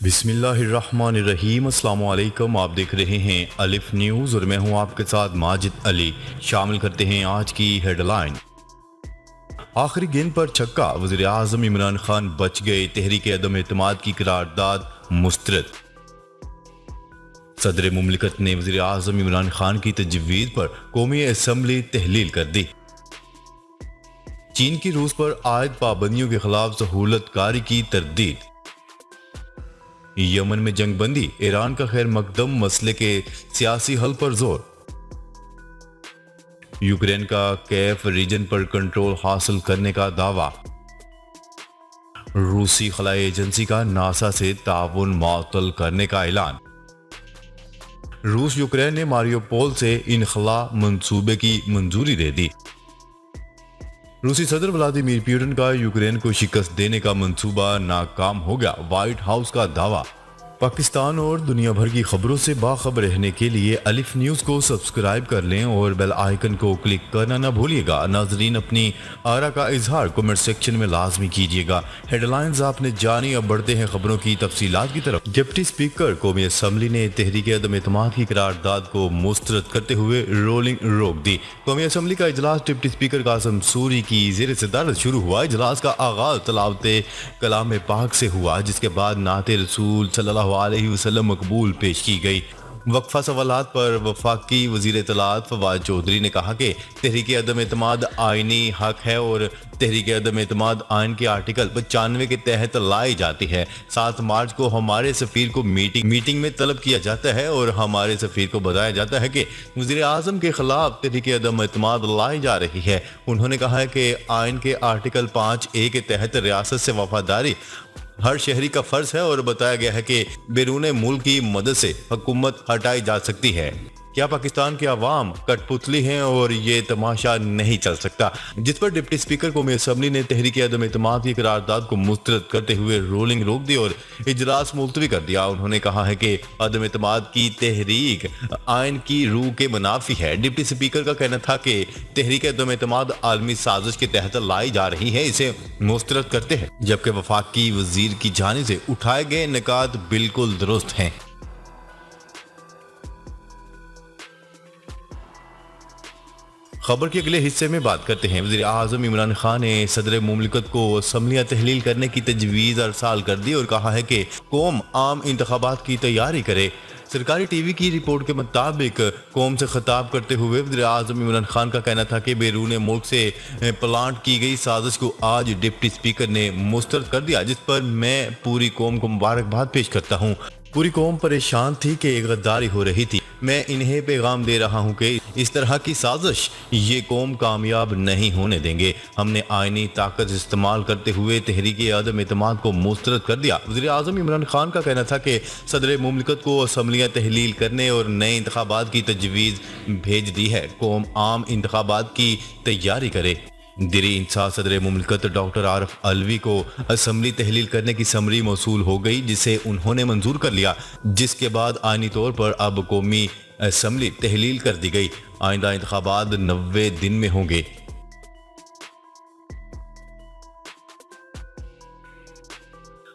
बिस्मिल्लाहिर्रहमानिर्रहीम। अस्सलाम वालेकुम। आप देख रहे हैं अलिफ न्यूज़ और मैं हूं आपके साथ माजिद अली। शामिल करते हैं आज की हेडलाइन। आखिरी गेंद पर छक्का, वज़ीर आज़म इमरान खान बच गए, तहरीक अदम एतमाद की करारदाद मुस्तरद। सदर मुमलिकत ने वज़ीर आज़म इमरान खान की तजवीज़ पर कौमी असम्बली तहलील कर दी। चीन की रूस पर आयद पाबंदियों के खिलाफ सहूलतकारी की तरदीद। यमन में जंगबंदी, ईरान का खैर मकदम मसले के सियासी हल पर जोर। यूक्रेन का कैफ रीजन पर कंट्रोल हासिल करने का दावा। रूसी खलाई एजेंसी का नासा से ताउन मुअत्तल करने का ऐलान। रूस यूक्रेन ने मारियोपोल से इनखला मंसूबे की मंजूरी दे दी। रूसी सदर व्लादिमीर पुतिन का यूक्रेन को शिकस्त देने का मंसूबा नाकाम हो गया, व्हाइट हाउस का दावा। पाकिस्तान और दुनिया भर की खबरों से बाखबर रहने के लिए अलिफ न्यूज़ को सब्सक्राइब कर लें और बेल आइकन को क्लिक करना ना भूलिएगा। नाजरीन, अपनी आरा का इजहार कमेंट सेक्शन में लाजमी कीजिएगा। हेडलाइंस आपने जानी, अब बढ़ते हैं खबरों की तफसीलात की तरफ। डिप्टी स्पीकर कौमी असम्बली ने तहरीक अदम एतमाद की करारदाद को मुस्तरद करते हुए रोलिंग रोक दी। कौमी असम्बली का इजलास डिप्टी स्पीकर कासिम सूरी की ज़ेर सदारत शुरू हुआ। इजलास का आगाज तलावते कलाम पाक से हुआ, जिसके बाद नाते रसूल सल्लल्लाहु अलैहि वसल्लम मकबूल पेश की गई। वक्फा सवालात पर वफाकी वज़ीर इत्तलात फवाद चौधरी ने कहा कि तहरीक अदम एतमाद आइनी हक है और तहरीक अदम एतमाद आइन के आर्टिकल 95 के तहत लाई जाती है। 7 मार्च को हमारे सफ़ीर को मीटिंग में तलब किया जाता है और हमारे सफ़ीर को बताया जाता है कि वज़ीर आज़म के खिलाफ तहरीक अदम एतमाद लाई जा रही है। उन्होंने कहा है कि आइन के आर्टिकल 5A के तहत रियासत से वफादारी हर शहरी का फर्ज है और बताया गया है कि बैरून मुल्क की मदद से हुकूमत हटाई जा सकती है। क्या पाकिस्तान के अवाम कठपुतली हैं और ये तमाशा नहीं चल सकता, जिस पर डिप्टी स्पीकर कौमी असम्बली ने तहरीक अदम एतमाद की करारदाद को मुस्तरद करते हुए रोलिंग रोक दी और इजलास मुलतवी कर दिया। उन्होंने कहा है कि अदम एतमाद की तहरीक आइन की रूह के मुनाफी है। डिप्टी स्पीकर का कहना था कि तहरीक अदम एतमाद आलमी साजिश के तहत लाई जा रही है, इसे मुस्तरद करते हैं, जबकि वफाकी वजीर की जानिब से उठाए गए निकात बिल्कुल दुरुस्त हैं। खबर के अगले हिस्से में बात करते हैं। वज़ीर आज़म इमरान खान ने सदर मुमलिकत को असम्बलियाँ तहलील करने की तजवीज़ अरसाल कर दी और कहा है कि कौम आम इंतखाबात की तैयारी करे। सरकारी टीवी की रिपोर्ट के मुताबिक कौम से खिताब करते हुए वज़ीर आज़म इमरान खान का कहना था कि बैरून मुल्क से प्लांट की गई साजिश को आज डिप्टी स्पीकर ने मुस्तरद कर दिया, जिस पर मैं पूरी कौम को मुबारकबाद पेश करता हूँ। पूरी कौम परेशान थी कि गद्दारी हो रही थी। मैं इन्हें पैगाम दे रहा हूँ कि इस तरह की साजिश ये कौम कामयाब नहीं होने देंगे। हमने आइनी ताकत इस्तेमाल करते हुए तहरीक अदम एतमाद को मुस्तरद कर दिया। वज़ीर आज़म इमरान खान का कहना था कि सदर मुमलिकत को असम्बलियाँ तहलील करने और नए इंतखाबात की तजवीज़ भेज दी है। कौम आम इंतखाबात की तैयारी करे। दिरी इंसाफ सदर मुमलिकत डॉक्टर आरिफ अलवी को असम्बली तहलील करने की समरी मौसूल हो गई, जिसे उन्होंने मंजूर कर लिया, जिसके बाद आइनी तौर पर अब कौमी असम्बली तहलील कर दी गई। आइंदा इंतखाबात 90 दिन में होंगे।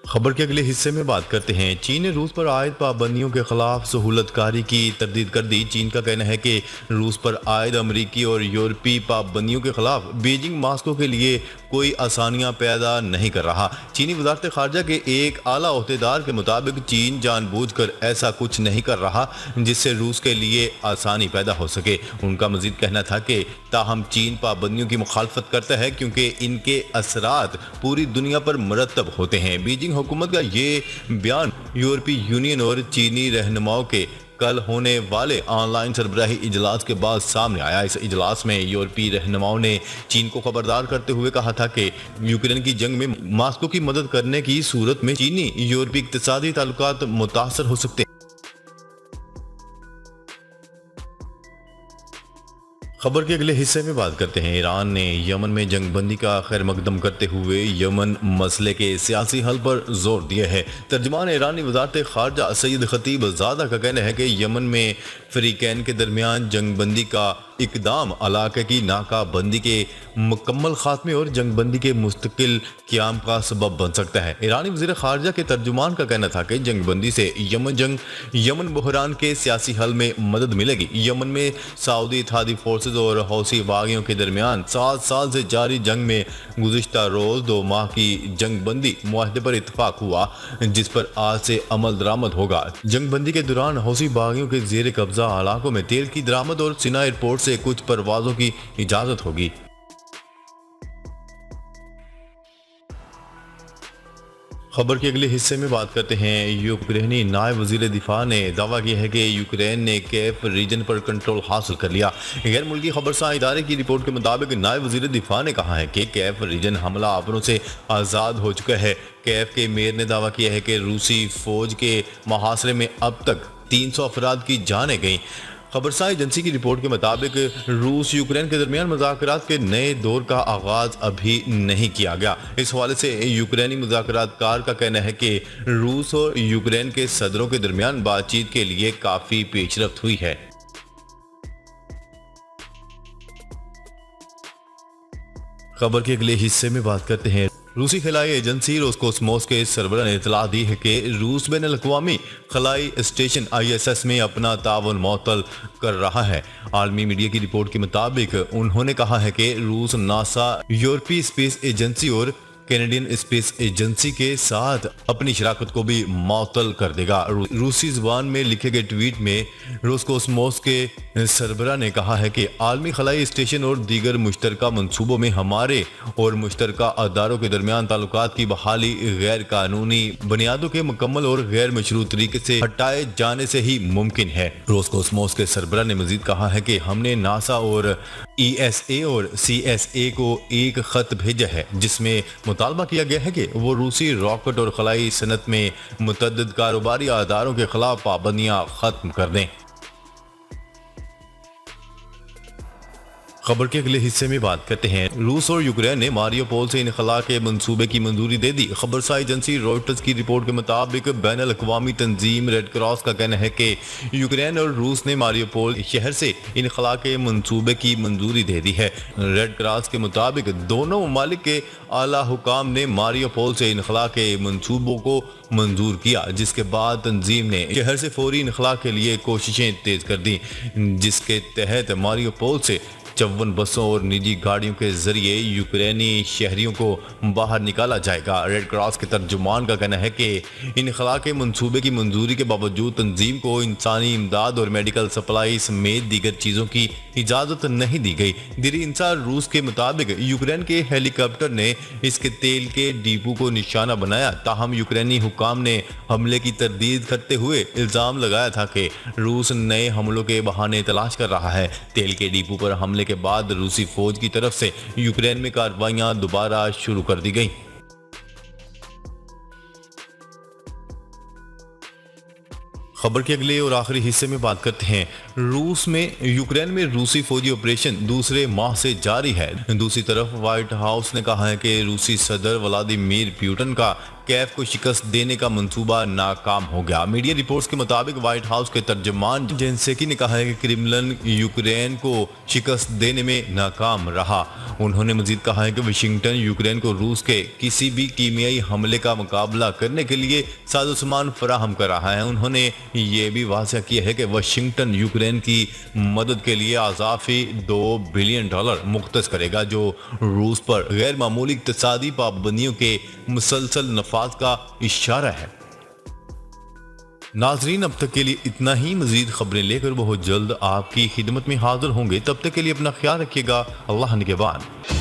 खबर के अगले हिस्से में बात करते हैं। चीन ने रूस पर आयद पाबंदियों के खिलाफ सहूलतकारी की तरदीद कर दी। चीन का कहना है कि रूस पर आयद अमरीकी और यूरोपीय पाबंदियों के खिलाफ बीजिंग मास्को के लिए कोई आसानियां पैदा नहीं कर रहा। चीनी वजारत खारजा के एक आला ओहदेदार के मुताबिक चीन जानबूझकर ऐसा कुछ नहीं कर रहा जिससे रूस के लिए आसानी पैदा हो सके। उनका मजीद कहना था कि ताहम चीन पाबंदियों की मुखालफत करता है क्योंकि इनके असरात पूरी दुनिया पर मुरतब होते हैं। बीजिंग हुकूमत का ये बयान यूरोपीय यूनियन और चीनी रहनुमाओं के कल होने वाले ऑनलाइन सरबराही इजलास के बाद सामने आया। इस इजलास में यूरोपीय रहनुमाओं ने चीन को खबरदार करते हुए कहा था कि यूक्रेन की जंग में मास्को की मदद करने की सूरत में चीनी यूरोपीय इक्तिसादी ताल्लुकात मुतासर हो सकते हैं। खबर के अगले हिस्से में बात करते हैं। ईरान ने यमन में जंगबंदी का खैर मकदम करते हुए यमन मसले के सियासी हल पर जोर दिया है। तर्जुमान ईरानी वजारत खारजा सईद खतीब ज़ादा का कहना है कि यमन में फरीकैन के दरमियान जंगबंदी का इकदाम इलाके की नाकाबंदी के मुकम्मल खात्मे और जंगबंदी के मुस्तकिल क़याम का सबब बन सकता है। ईरानी वज़ीर ख़ारजा के तर्जुमान का कहना था कि जंगबंदी से यमन बहरान के सियासी हल में मदद मिलेगी। यमन में सऊदी इत्तेहादी फोर्सेज और हौसी बागियों के दरमियान 7 साल से जारी जंग में गुज़िश्ता रोज़ 2 माह की जंगबंदी मुआहदे पर इत्तफाक हुआ, जिस पर आज से अमल दरामद होगा। जंगबंदी के दौरान हौसी बागियों के ज़ेर कब्जा इलाकों में तेल की दरामद और सिना एयरपोर्ट से कुछ परवाजों की इजाज़त होगी। खबर के अगले हिस्से में बात करते हैं। यूक्रेनी नायब वजीर दिफा ने दावा किया है कि यूक्रेन ने केफ रीजन पर कंट्रोल हासिल कर लिया। गैर मुल्की खबरसां इदारे की रिपोर्ट के मुताबिक नायब वजीर दिफा ने कहा है कि केफ रीजन हमला आवरों से आज़ाद हो चुका है। केफ के मेयर ने दावा किया है कि रूसी फौज के मुहासरे में अब तक 300 अफराद की जानें गईं। खबरसां एजेंसी की रिपोर्ट के मुताबिक रूस यूक्रेन के दरमियान मुज़ाकरात के नए दौर का आगाज अभी नहीं किया गया। इस हवाले से यूक्रेनी मुज़ाकरातकार का कहना है कि रूस और यूक्रेन के सदरों के दरमियान बातचीत के लिए काफ़ी पेशरफ्त हुई है। खबर के अगले हिस्से में बात करते हैं। रूसी खलाई एजेंसी रोसकोसमोस के सरबराह ने इतला दी है कि रूस बैन अल-अक़वामी खलाई स्टेशन ISS में अपना ताउन मुअत्तल कर रहा है। आलमी मीडिया की रिपोर्ट के मुताबिक उन्होंने कहा है कि रूस नासा, यूरोपीय स्पेस एजेंसी और कैनेडियन स्पेस एजेंसी के साथ अपनी शराकत को भी मुअत्तल कर देगा। रूसी ज़बान में लिखे गए ट्वीट में रोसकोसमोस के सरबराह ने कहा है कि आलमी खलाई स्टेशन और दीगर मुश्तरका मंसूबों में हमारे और मुश्तरका अदारों के दरमियान ताल्लुकात की बहाली गैर कानूनी बुनियादों के मुकम्मल और गैर मशरू तरीके से हटाए जाने से ही मुमकिन है। रोसकोसमोस के सरबराह ने मजीद कहा है कि हमने नासा और ESA और CSA को एक खत भेजा है जिसमें मुतालबा किया गया है कि वो रूसी रॉकेट और खलाई सनत में मुतअद्दिद कारोबारी अदारों के खिलाफ पाबंदियां खत्म कर दें। खबर के अगले हिस्से में बात करते हैं। रूस और यूक्रेन ने मारियोपोल से इनखला के मंसूबे की मंजूरी दे दी। खबरसां एजेंसी रॉयटर्स की रिपोर्ट के मुताबिक बैन अल-अक़वामी तंजीम रेड क्रॉस का कहना है कि यूक्रेन और रूस ने मारियोपोल शहर से इनखला के मंसूबे की मंजूरी दे दी है। रेड क्रॉस के मुताबिक दोनों ममालिक के आला हुकाम ने मारियोपोल से इनखला के मंसूबों को मंजूर किया, जिसके बाद तंजीम ने शहर से फौरी इनखला के लिए कोशिशें तेज कर दी, जिसके तहत मारियोपोल से 54 बसों और निजी गाड़ियों के जरिए यूक्रेनी शहरियों को बाहर निकाला जाएगा। रेड क्रॉस के तर्जुमान का कहना है कि इनखला के मंसूबे की मंजूरी के बावजूद तंजीम को इंसानी इमदाद और मेडिकल सप्लाई समेत दीगर चीज़ों की इजाज़त नहीं दी गई। दिरी इंसार रूस के मुताबिक यूक्रेन के हेलीकॉप्टर ने इसके तेल के डिपो को निशाना बनाया, ताहम यूक्रेनी हुकाम ने हमले की तरदीद करते हुए इल्ज़ाम लगाया था कि रूस नए हमलों के बहाने तलाश कर रहा है। तेल के डिपो पर हमले के बाद रूसी फौज की तरफ से यूक्रेन में कार्रवाइयां दोबारा शुरू कर दी गई। खबर के अगले और आखिरी हिस्से में बात करते हैं। यूक्रेन में रूसी फौजी ऑपरेशन दूसरे माह से जारी है। दूसरी तरफ व्हाइट हाउस ने कहा है कि रूसी सदर व्लादिमीर पुतिन का कैफ को शिकस्त देने का मंसूबा नाकाम हो गया। मीडिया रिपोर्ट्स के मुताबिक व्हाइट हाउस के तर्जमान जेंसेकी ने कहा है कि क्रेमलिन यूक्रेन को शिकस्त देने में नाकाम रहा। उन्होंने मजीद कहा है कि वाशिंगटन यूक्रेन को रूस के किसी भी कीमियाई हमले का मुकाबला करने के लिए साजो-सामान फराहम कर रहा है। उन्होंने ये भी वाज़ेह किया है कि वाशिंगटन यूक्रेन की मदद के लिए अज़ाफ़ी $2 बिलियन मुख्तस करेगा, जो रूस पर गैर मामूली इक़्तिसादी पाबंदियों के मुसलसल नफाज का इशारा है। नाजरीन, अब तक के लिए इतना ही। मजीद खबरें लेकर बहुत जल्द आपकी खिदमत में हाजिर होंगे। तब तक के लिए अपना ख्याल रखिएगा। अल्लाह निगहबान।